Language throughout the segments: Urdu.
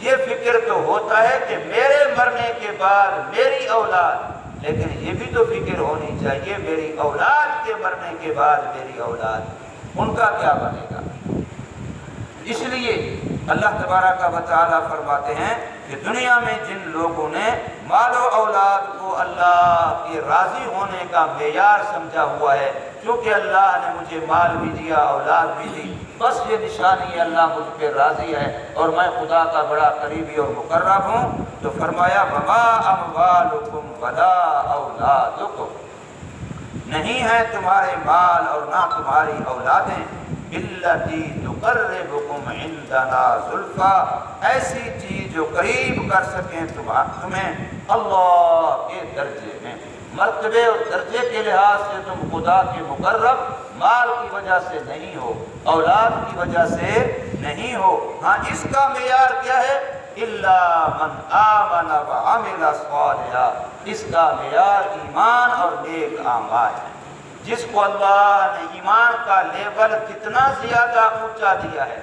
یہ فکر تو ہوتا ہے کہ میرے مرنے کے بعد میری اولاد، لیکن یہ بھی تو فکر ہونی چاہیے میری اولاد کے مرنے کے بعد میری اولاد، ان کا کیا بنے گا۔ اس لیے اللہ تبارک و تعالیٰ فرماتے ہیں کہ دنیا میں جن لوگوں نے مال و اولاد کو اللہ کے راضی ہونے کا معیار سمجھا ہوا ہے، کیونکہ اللہ نے مجھے مال بھی دیا، اولاد بھی دی، بس یہ نشانی ہے اللہ مجھ پہ راضی ہے اور میں خدا کا بڑا قریبی اور مقرب ہوں، تو فرمایا وما اموالکم ولا اولادکم، نہیں ہے تمہارے مال اور نہ تمہاری اولادیں، باللتی تقربکم عندنا زلفا، ایسی چیز جو قریب کر سکیں تمہیں اللہ کے درجے میں، مرتبے اور درجے کے لحاظ سے تم خدا کے مقرب مال کی وجہ سے نہیں ہو، اولاد کی وجہ سے نہیں ہو، ہاں اس کا معیار کیا ہے، الا من آمن وعمل صالحا، اس کا معیار ایمان اور نیک اعمال ہے۔ جس کو اللہ نے ایمان کا لیول کتنا زیادہ اونچا دیا ہے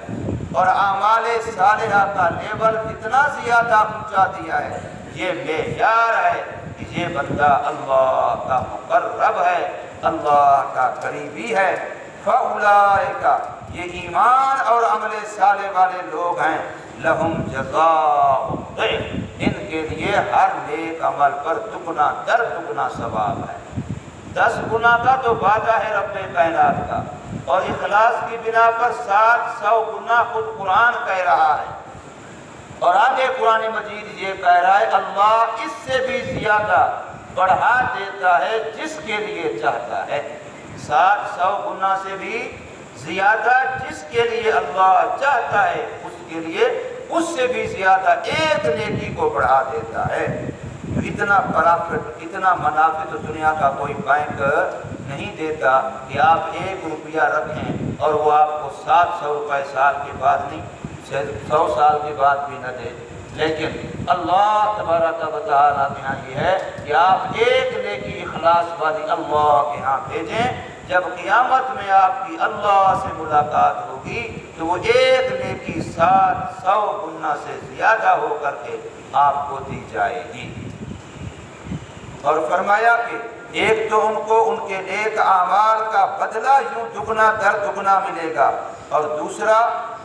اور اعمال صالحہ کا لیول کتنا زیادہ اونچا دیا ہے، یہ معیار ہے کہ یہ بندہ اللہ کا مقرب ہے، اللہ کا قریبی ہے۔ فَأُولَٰئِكَ، یہ ایمان اور عمل صالح والے لوگ ہیں، لَهُمْ جَزَاءُ الضِّعْفِ، ان کے لیے ہر نیک عمل پر دگنا در دگنا ثواب ہے۔ 10 گنا کا تو وعدہ ہے رب کائنات کا، اور اخلاص کی بنا پر 700 گنا خود قرآن کہہ رہا ہے، اور آگے قرآن مجید یہ کہہ رہا ہے اللہ اس سے بھی زیادہ بڑھا دیتا ہے جس کے لیے چاہتا ہے۔ 700 گنا سے بھی زیادہ جس کے لیے اللہ چاہتا ہے اس کے لیے اس سے بھی زیادہ ایک نیکی کو بڑھا دیتا ہے۔ اتنا پرافٹ، اتنا منافع تو دنیا کا کوئی بینک نہیں دیتا کہ آپ 1 روپیہ رکھیں اور وہ آپ کو 700 روپے سال کے بعد نہیں، 100 سال کے بعد بھی نہ دے، لیکن اللہ تبارک و تعالیٰ کے ہاں یہ ہے کہ آپ ایک نیکی اخلاص والی اللہ کے ہاں بھیجیں، جب قیامت میں آپ کی اللہ سے ملاقات ہوگی تو وہ ایک نیکی 700 گنا سے زیادہ ہو کر کے آپ کو دی جائے گی۔ اور فرمایا کہ ایک تو ان کو ان کے نیک اعمال کا بدلہ یوں دگنا در دگنا ملے گا، اور دوسرا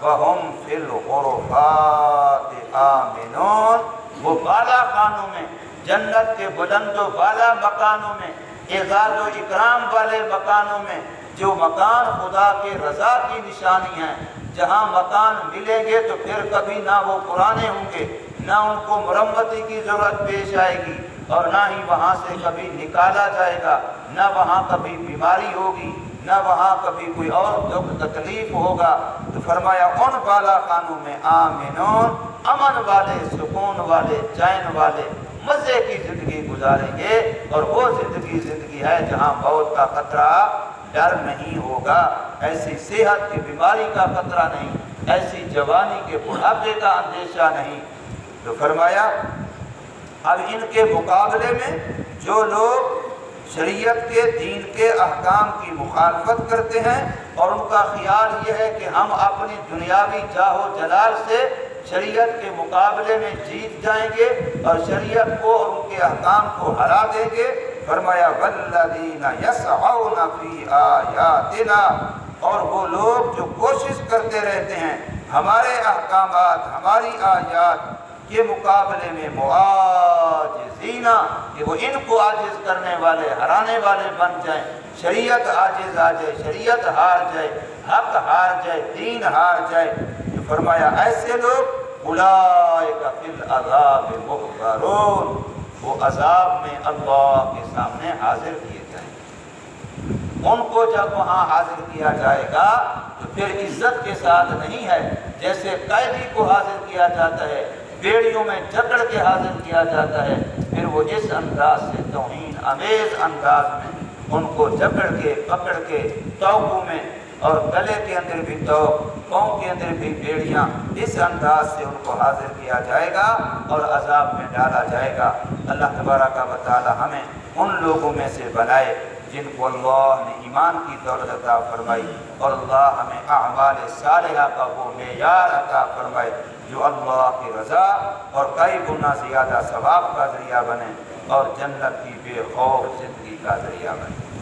وَهُمْ فِي الْغُرُفَاتِ آمِنُونَ، وہ بالا خانوں میں، جنت کے بلند و بالا مکانوں میں، اعزاز و اکرام والے مکانوں میں، جو مکان خدا کے رضا کی نشانی ہیں، جہاں مکان ملیں گے تو پھر کبھی نہ وہ پرانے ہوں گے، نہ ان کو مرمتی کی ضرورت پیش آئے گی، اور نہ ہی وہاں سے کبھی نکالا جائے گا، نہ وہاں کبھی بیماری ہوگی، نہ وہاں کبھی کوئی اور دکھ تکلیف ہوگا۔ تو فرمایا ان بالا خانوں میں آمنون، امن والے، سکون والے، چین والے، مزے کی زندگی گزاریں گے، اور وہ زندگی ہے جہاں موت کا خطرہ ڈر نہیں ہوگا، ایسی صحت کی بیماری کا خطرہ نہیں، ایسی جوانی کے بڑھاپے کا اندیشہ نہیں۔ تو فرمایا اب ان کے مقابلے میں جو لوگ شریعت کے دین کے احکام کی مخالفت کرتے ہیں اور ان کا خیال یہ ہے کہ ہم اپنی دنیاوی جاہ و جلال سے شریعت کے مقابلے میں جیت جائیں گے اور شریعت کو اور ان کے احکام کو ہرا دیں گے، فرمایا وَالَّذِينَ يَسْعَوْنَ فِي آيَاتِنَا، اور وہ لوگ جو کوشش کرتے رہتے ہیں ہمارے احکامات، ہماری آیات کے مقابلے میں معاجزین، کہ وہ ان کو عاجز کرنے والے، ہرانے والے بن جائیں، شریعت عاجز آ جائے، شریعت ہار جائے، حق ہار جائے، دین ہار جائے، تو فرمایا ایسے لوگ اولئک فی العذاب محضرون، وہ عذاب میں اللہ کے سامنے حاضر کیے جائیں۔ ان کو جب وہاں حاضر کیا جائے گا تو پھر عزت کے ساتھ نہیں ہے، جیسے قیدی کو حاضر کیا جاتا ہے، بیڑیوں میں جکڑ کے حاضر کیا جاتا ہے، پھر وہ اس انداز سے توہین آمیز انداز میں ان کو جکڑ کے پکڑ کے توقوں میں، اور گلے کے اندر بھی توق، پاؤں کے اندر بھی بیڑیاں، اس انداز سے ان کو حاضر کیا جائے گا اور عذاب میں ڈالا جائے گا۔ اللہ تبارک و تعالی ہمیں ان لوگوں میں سے بنائے جن کو اللہ نے ایمان کی دولت عطا فرمائی، اور اللہ ہمیں اعمال صالحہ کا وہ معیار عطا فرمائے جو اللہ کی رضا اور کئی گنا زیادہ ثواب کا ذریعہ بنے اور جنت کی بے خوف زندگی کا ذریعہ بنے۔